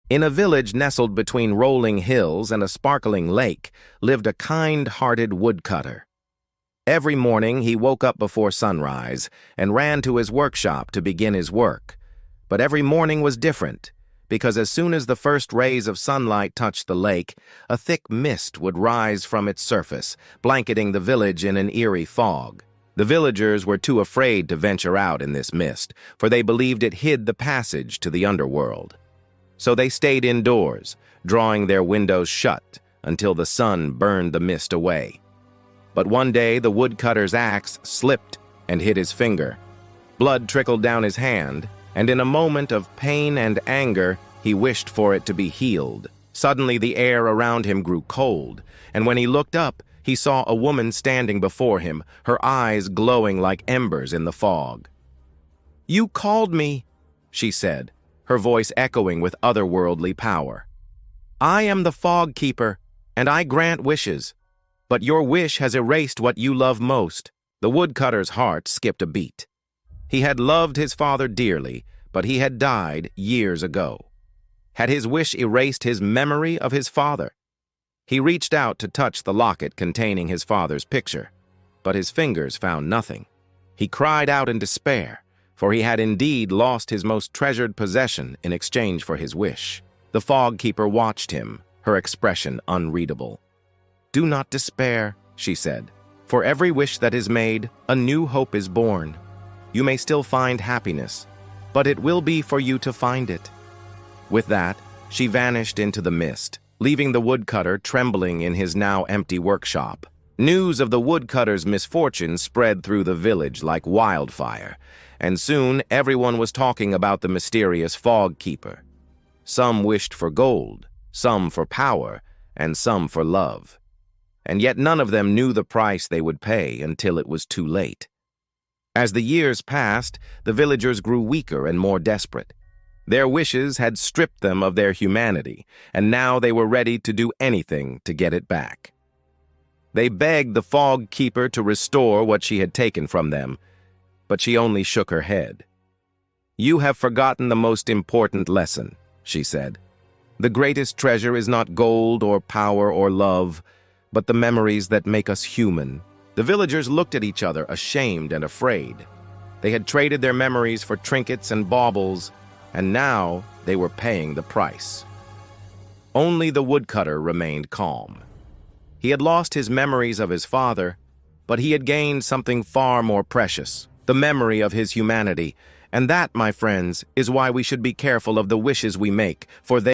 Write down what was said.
In a village nestled between rolling hills and a sparkling lake lived a kind-hearted woodcutter. Every morning he woke up before sunrise and ran to his workshop to begin his work. But every morning was different, because as soon as the first rays of sunlight touched the lake, a thick mist would rise from its surface, blanketing the village in an eerie fog. The villagers were too afraid to venture out in this mist, for they believed it hid the passage to the underworld. So they stayed indoors, drawing their windows shut until the sun burned the mist away. But one day the woodcutter's axe slipped and hit his finger. Blood trickled down his hand, and in a moment of pain and anger, he wished for it to be healed. Suddenly the air around him grew cold, and when he looked up, he saw a woman standing before him, her eyes glowing like embers in the fog. "You called me," she said, her voice echoing with otherworldly power. "I am the Fog Keeper, and I grant wishes. But your wish has erased what you love most." The woodcutter's heart skipped a beat. He had loved his father dearly, but he had died years ago. Had his wish erased his memory of his father? He reached out to touch the locket containing his father's picture, but his fingers found nothing. He cried out in despair, for he had indeed lost his most treasured possession in exchange for his wish. The Fog Keeper watched him, her expression unreadable. "Do not despair," she said. "For every wish that is made, a new hope is born. You may still find happiness, but it will be for you to find it." With that, she vanished into the mist, leaving the woodcutter trembling in his now empty workshop. News of the woodcutter's misfortune spread through the village like wildfire, and soon everyone was talking about the mysterious Fog Keeper. Some wished for gold, some for power, and some for love. And yet none of them knew the price they would pay until it was too late. As the years passed, the villagers grew weaker and more desperate. Their wishes had stripped them of their humanity, and now they were ready to do anything to get it back. They begged the Fog Keeper to restore what she had taken from them, but she only shook her head. "You have forgotten the most important lesson," she said. "The greatest treasure is not gold or power or love, but the memories that make us human." The villagers looked at each other, ashamed and afraid. They had traded their memories for trinkets and baubles, and now they were paying the price. Only the woodcutter remained calm. He had lost his memories of his father, but he had gained something far more precious, the memory of his humanity. And that, my friends, is why we should be careful of the wishes we make, for they